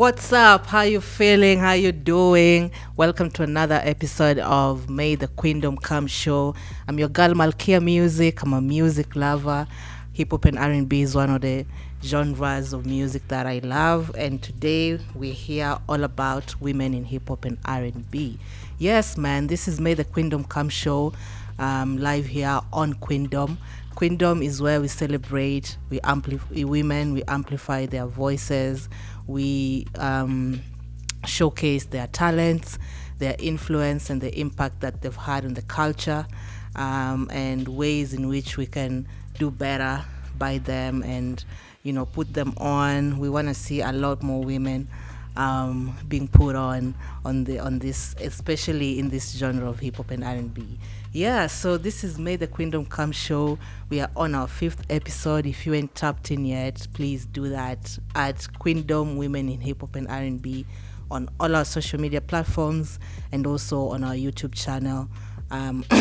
What's up? How you feeling? How you doing? Welcome to another episode of May the Queendom Come show. I'm your girl Malkia Music. I'm a music lover. Hip hop and R&B is one of the genres of music that I love, and today we're here all about women in hip hop and R&B. Yes, man, this is May the Queendom Come show, live here on Queendom. Queendom is where we celebrate, we amplify women, we amplify their voices, we showcase their talents, their influence, and the impact that they've had on the culture, and ways in which we can do better by them and put them on. We want to see a lot more women being put on this, especially in this genre of hip hop and R&B. Yeah, so this is May the Queendom Come show. We are on our 5th episode. If you ain't tapped in yet, please do that at Queendom Women in Hip Hop and R&B on all our social media platforms and also on our YouTube channel,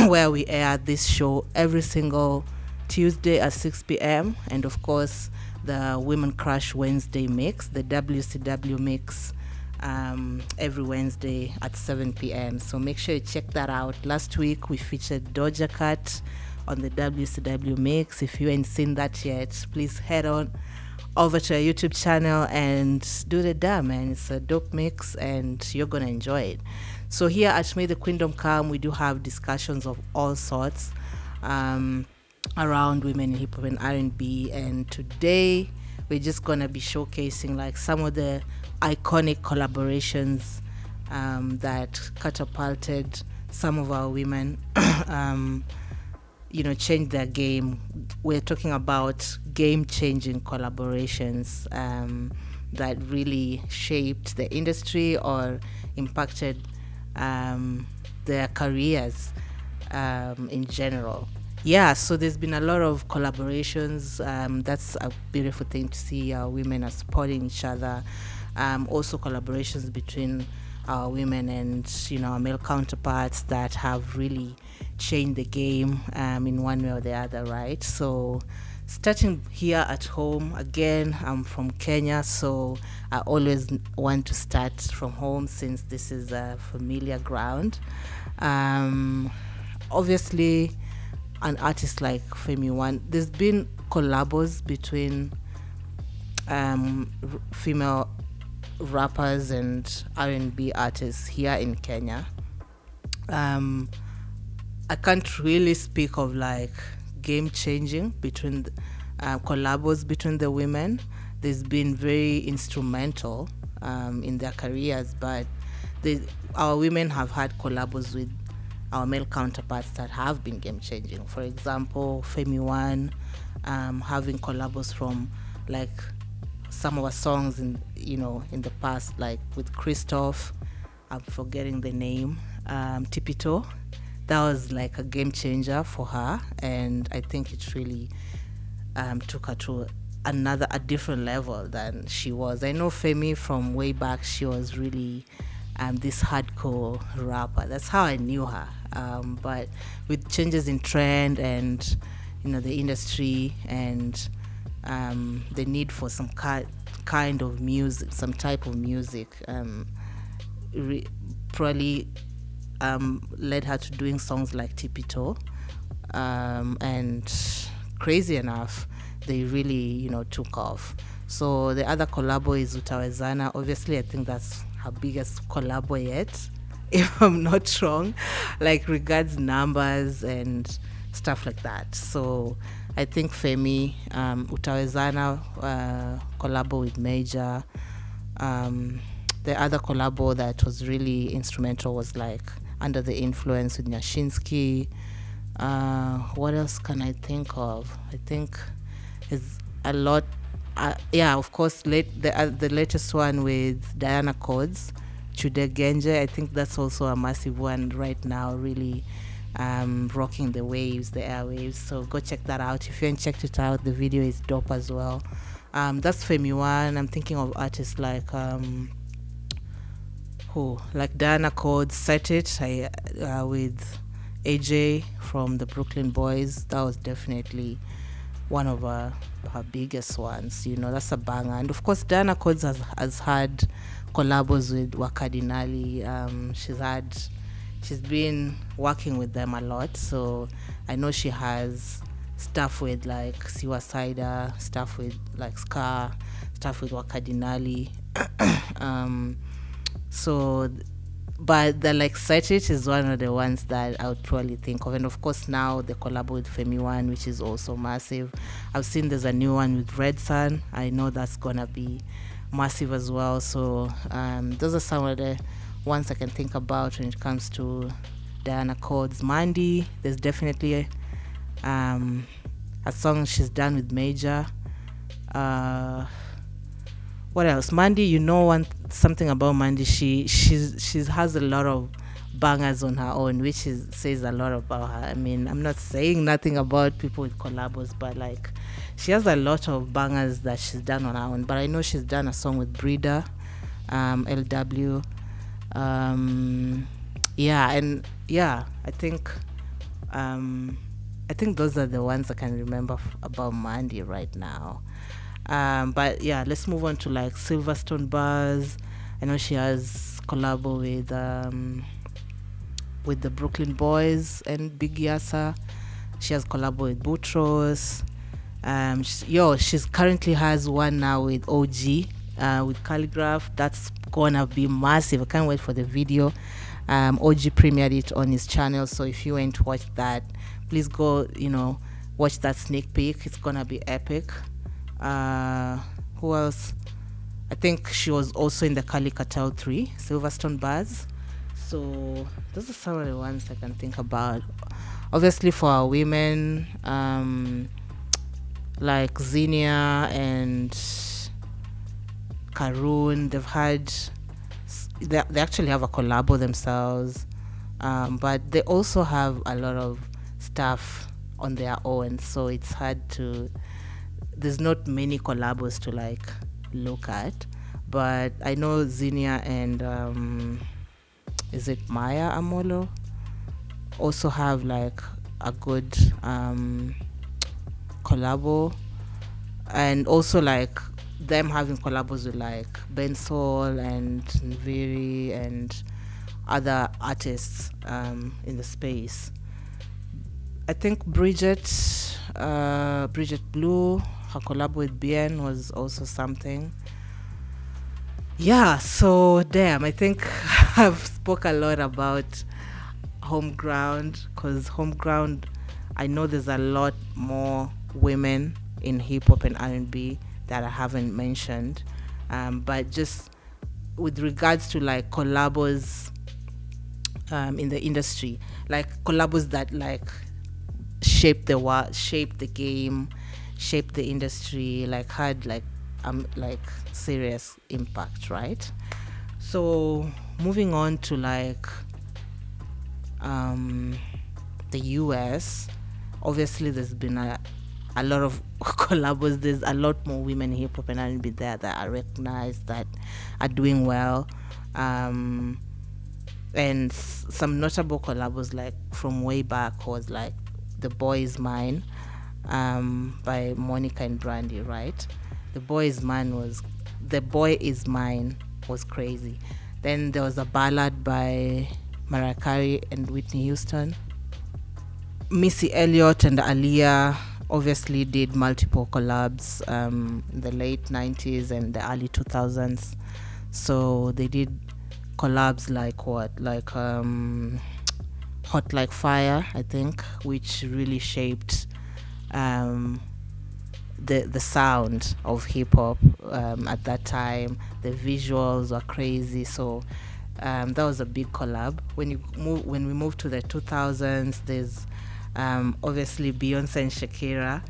where we air this show every single Tuesday at 6 p.m. and of course the Women Crush Wednesday mix, the WCW mix, every Wednesday at 7 p.m. So make sure you check that out. Last week we featured Doja Cat on the WCW mix. If you ain't seen that yet, please head on over to our YouTube channel and do the damn, man. It's a dope mix and you're gonna enjoy it. So here at May the Queendom Come, we do have discussions of all sorts around women in hip hop and R&B, and today we're just gonna be showcasing like some of the iconic collaborations that catapulted some of our women changed their game. We're talking about game-changing collaborations that really shaped the industry or impacted their careers in general. Yeah, so there's been a lot of collaborations. That's a beautiful thing to see. Women are supporting each other. Also collaborations between our women and our male counterparts that have really changed the game in one way or the other, right? So starting here at home, again, I'm from Kenya, so I always want to start from home since this is a familiar ground. Obviously, an artist like Femi One, there's been collabs between female rappers and R&B artists here in Kenya. I can't really speak of like game changing between collabs between the women. There's been very instrumental in their careers, but our women have had collabs with our male counterparts that have been game changing. For example, Femi One having collabs from like some of our songs in the past, like with Christoph, I'm forgetting the name, Tipito. That was like a game changer for her, and I think it really took her to a different level than she was. I know Femi from way back, she was really this hardcore rapper. That's how I knew her. But with changes in trend and the industry and the need for some kind of music, some type of music, probably led her to doing songs like Tipito, and crazy enough, they really took off. So the other collabo is Utawezana. Obviously, I think that's her biggest collabo yet, if I'm not wrong, like regards numbers and stuff like that. So I think Femi, Utawezana collabo with Major. The other collabo that was really instrumental was like Under the Influence with Nyashinsky. What else can I think of? I think it's a lot. Of course, the latest one with Diana Codes, Chude Genje. I think that's also a massive one right now, really rocking the waves, the airwaves. So go check that out. If you haven't checked it out, the video is dope as well. That's Femi One. I'm thinking of artists like like Diana Codes, Set It with AJ from the Brooklyn Boys. That was definitely one of her biggest ones. That's a banger. And of course, Diana Codes has had collabos with Wakadinali. She's been working with them a lot, so I know she has stuff with like Siwa Cider, stuff with like Scar, stuff with Wakadinali. So but the like Set It is one of the ones that I would probably think of. And of course now the collab with Femi One, which is also massive. I've seen there's a new one with Red Sun. I know that's gonna be massive as well. So those are some of the ones I can think about when it comes to Diana Codes. Mandy, there's definitely a song she's done with Major. What else? Mandy, something about Mandy. She has a lot of bangers on her own, which says a lot about her. I mean, I'm not saying nothing about people with collabos, but like she has a lot of bangers that she's done on her own. But I know she's done a song with Breeder, LW. I think those are the ones I can remember about Mandy right now. But yeah, let's move on to like Silverstone Bars. I know she has collabo with the Brooklyn Boys and Big Yasa. She has collabo with Boutros. She's currently has one now with OG, with Calligraph. That's gonna be massive. I can't wait for the video. OG premiered it on his channel, so if you ain't watched that, please go, watch that sneak peek. It's gonna be epic. Who else? I think she was also in the Kali Cartel 3, Silverstone Bars. So those are some of the ones I can think about. Obviously for our women, like Zinnia and Karun, they actually have a collabo themselves, but they also have a lot of stuff on their own, so it's hard there's not many collabos to like look at. But I know Zinnia and is it Maya Amolo also have like a good collabo, and also like them having collabos with like Ben Sol and Nviri and other artists in the space. I think Bridget Blue, her collab with Bien was also something. Yeah, so damn, I think I've spoke a lot about Home Ground, because Home Ground, I know there's a lot more women in hip hop and R&B that I haven't mentioned, but just with regards to like collabos in the industry, like collabos that like shape the game, shape the industry, like had like serious impact, right? So moving on to like the US, obviously there's been a lot of collabos. There's a lot more women in hip hop and R&B there that are recognized, that are doing well, and some notable collabos like from way back was like The Boy Is Mine by Monica and Brandy, right? The Boy Is Mine was crazy. Then there was a ballad by Mariah Carey and Whitney Houston. Missy Elliott and Aaliyah obviously did multiple collabs in the late 90s and the early 2000s. So they did collabs like Hot Like Fire, I think, which really shaped the sound of hip hop at that time. The visuals were crazy, so that was a big collab. When we move to the 2000s, there's obviously Beyonce and Shakira,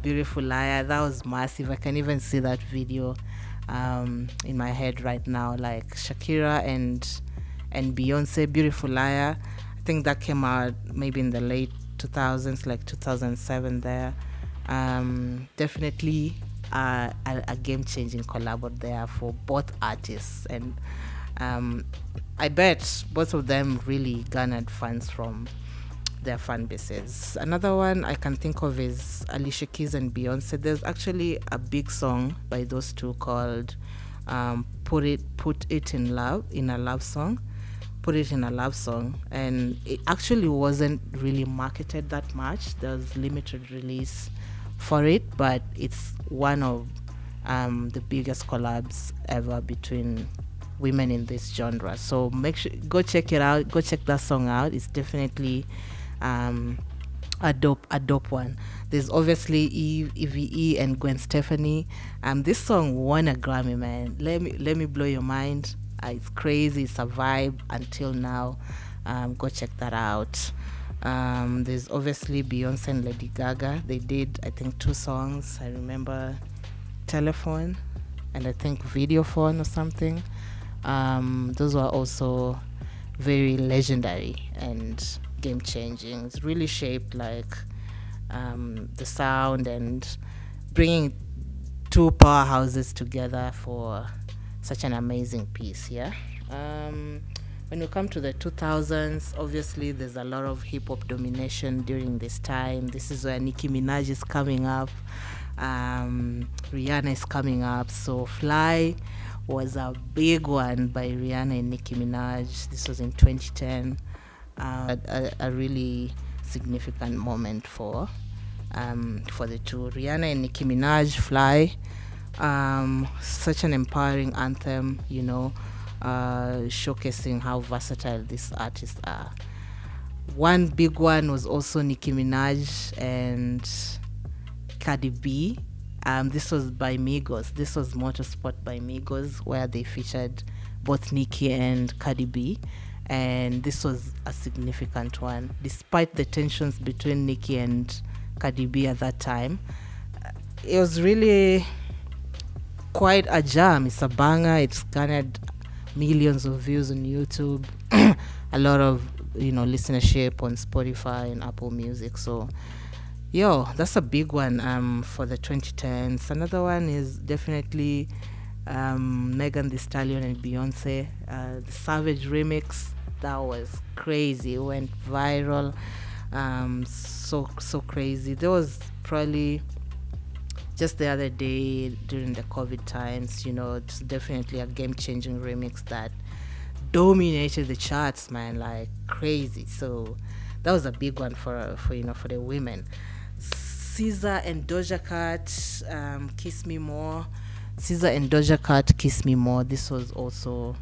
Beautiful Liar. That was massive. I can even see that video in my head right now, like Shakira and Beyonce, Beautiful Liar. I think that came out maybe in the late 2000s, like 2007 there. Definitely a game-changing collab there for both artists, and I bet both of them really garnered fans from their fan bases. Another one I can think of is Alicia Keys and Beyonce. There's actually a big song by those two called Put It in Love, in a Love Song. Put It in a Love Song. And it actually wasn't really marketed that much. There was limited release for it, but it's one of the biggest collabs ever between women in this genre. So make sure, go check it out. Go check that song out. It's definitely a dope one. There's obviously Eve and Gwen Stefani. This song won a Grammy, man. Let me blow your mind. It's crazy. It's a vibe until now. Go check that out. There's obviously Beyonce and Lady Gaga. They did, I think, 2 songs. I remember Telephone and I think Videophone or something. Those were also very legendary and game changing. It's really shaped like the sound and bringing 2 powerhouses together for such an amazing piece. Yeah. When you come to the 2000s, obviously there's a lot of hip hop domination during this time. This is where Nicki Minaj is coming up, Rihanna is coming up. So Fly was a big one by Rihanna and Nicki Minaj. This was in 2010. A really significant moment for the two. Rihanna and Nicki Minaj, Fly. Such an empowering anthem, showcasing how versatile these artists are. One big one was also Nicki Minaj and Cardi B. This was by Migos. This was Motorsport by Migos, where they featured both Nicki and Cardi B. And this was a significant one. Despite the tensions between Nicki and Cardi B at that time, it was really quite a jam. It's a banger. It's garnered millions of views on YouTube, a lot of listenership on Spotify and Apple Music. So that's a big one for the 2010s. Another one is definitely Megan Thee Stallion and Beyonce, the Savage remix. That was crazy. It went viral. So crazy. There was probably just the other day during the COVID times, it's definitely a game-changing remix that dominated the charts, man, like crazy. So that was a big one for the women. SZA and Doja Cat, Kiss Me More. SZA and Doja Cat, Kiss Me More. This was also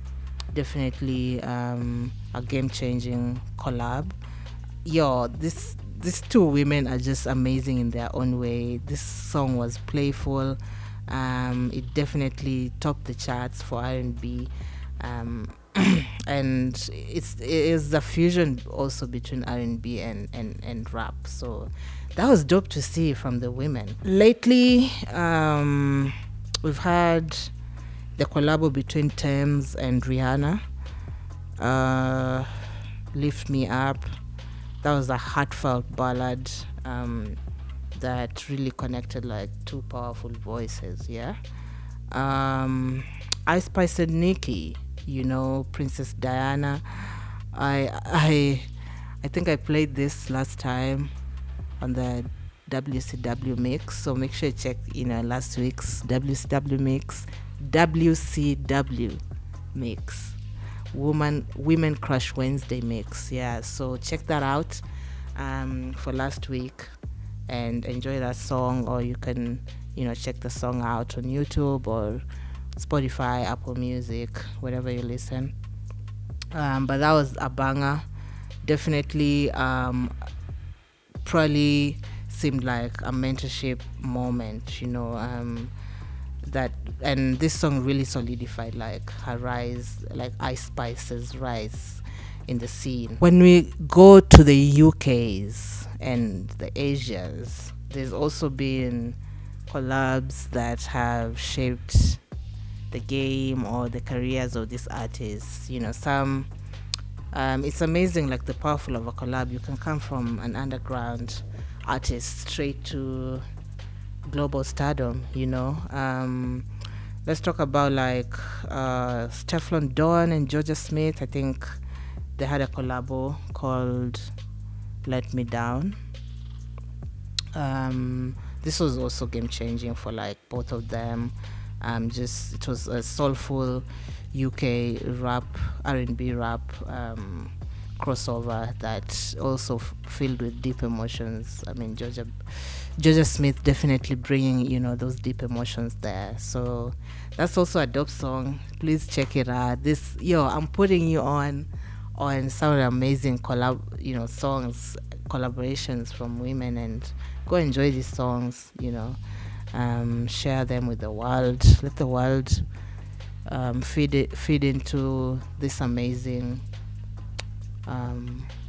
definitely a game-changing collab. These 2 women are just amazing in their own way. This song was playful. It definitely topped the charts for R&B. And it is a fusion also between R&B and rap. So that was dope to see from the women. Lately, we've had the collab between Thames and Rihanna. Lift Me Up. That was a heartfelt ballad that really connected like 2 powerful voices. Yeah. Ice Spice and Nicki, Princess Diana. I think I played this last time on the WCW mix, so make sure you check last week's WCW mix, Women Crush Wednesday mix. Yeah, so check that out for last week and enjoy that song, or you can check the song out on YouTube or Spotify, Apple Music, wherever you listen. But that was a banger. Definitely probably seemed like a mentorship moment, that, and this song really solidified like her rise, like Ice Spice's rise in the scene. When we go to the UKs and the Asias, there's also been collabs that have shaped the game or the careers of these artists. Some it's amazing, like the powerful of a collab. You can come from an underground artist straight to global stardom. Let's talk about like Stefflon Don and Georgia Smith. I think they had a collabo called Let Me Down. This was also game changing for like both of them. Just it was a soulful UK rap, R&B rap crossover that also filled with deep emotions. I mean, Georgia Smith definitely bringing those deep emotions there. So that's also a dope song. Please check it out. I'm putting you on some amazing songs, collaborations from women, and go enjoy these songs. Share them with the world. Let the world feed into this amazing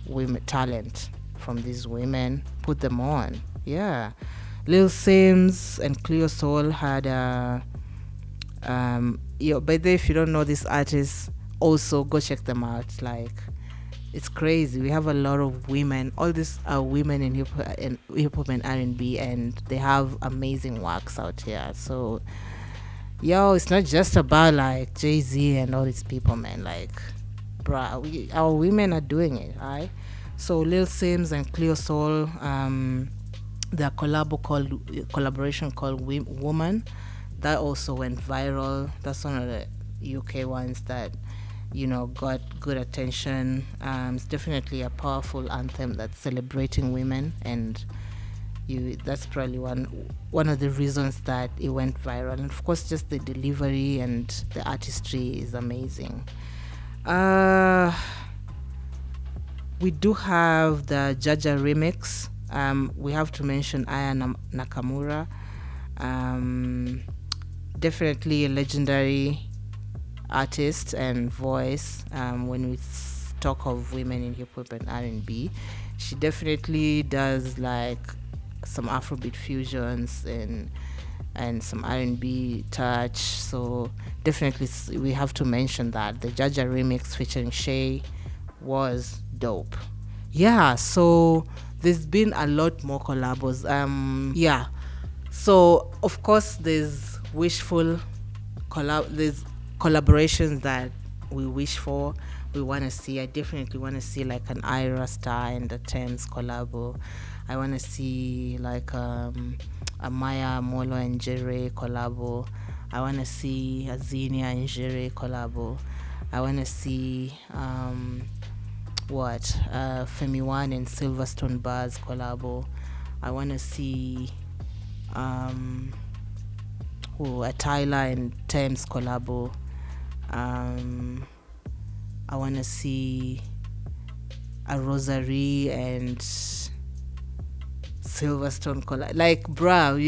women talent from these women. Put them on. Yeah. Lil Sims and Cleo Soul had a by the way, if you don't know these artists, also go check them out. Like, it's crazy. We have a lot of women. All these are women in hip hop and R&B, and they have amazing works out here. So, it's not just about like Jay-Z and all these people, man. Like, bruh, our women are doing it, alright? So Lil Sims and Cleo Soul, their collaboration called Woman, that also went viral. That's one of the UK ones that got good attention. It's definitely a powerful anthem that's celebrating women, and that's probably one of the reasons that it went viral. And of course, just the delivery and the artistry is amazing. We do have the Jaja remix. We have to mention Aya Nakamura. Definitely a legendary artist and voice. When we talk of women in hip hop and R&B, she definitely does like some Afrobeat fusions and some R&B touch. So definitely we have to mention that the Jaja remix featuring Shay was dope. Yeah, so there's been a lot more collabos. So of course there's there's collaborations that we wish for. We want to see. I definitely want to see like an Ira Star and the Thames collabo. I want to see like a Maya Molo and Jere collabo. I want to see a Xenia and Jere collabo. I want to see Femi One and Silverstone Bars collabo. I want to see a Tyla and Thames collabo. I want to see a Rosary and Silverstone collab. Like, bruh,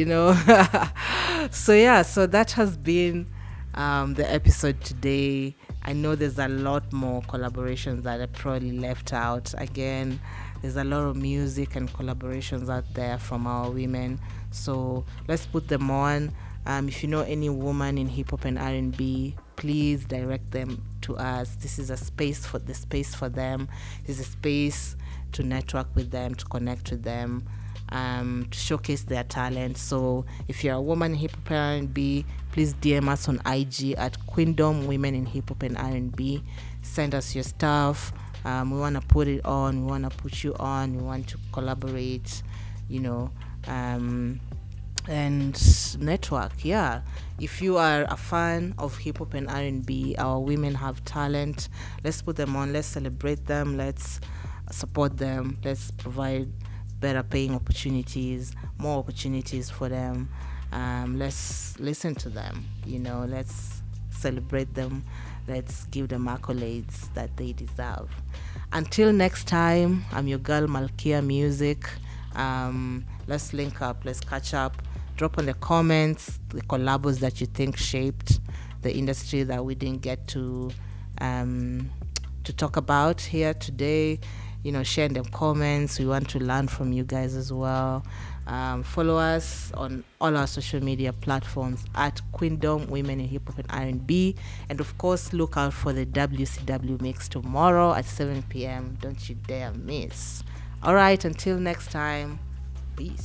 so that has been the episode today. I know there's a lot more collaborations that I probably left out. Again, there's a lot of music and collaborations out there from our women. So let's put them on. If you know any woman in hip hop and R&B, please direct them to us. This is a space for them. This is a space to network with them, to connect with them, to showcase their talent. So if you're a woman in hip hop and R&B, please DM us on IG at Queendom Women in Hip Hop and R&B. Send us your stuff. We want to put it on. We want to put you on. We want to collaborate. And network. Yeah, if you are a fan of hip hop and R&B, our women have talent. Let's put them on. Let's celebrate them. Let's support them. Let's provide better paying opportunities, more opportunities for them. Let's listen to them. Let's celebrate them. Let's give them accolades that they deserve. Until next time, I'm your girl Malkia Music. Let's link up. Let's catch up. Drop on the comments the collabos that you think shaped the industry that we didn't get to talk about here today. Share in the comments. We want to learn from you guys as well. Follow us on all our social media platforms at Queendom Women in Hip Hop and R&B, and of course look out for the WCW mix tomorrow at 7 p.m. Don't you dare miss. All right, until next time, peace.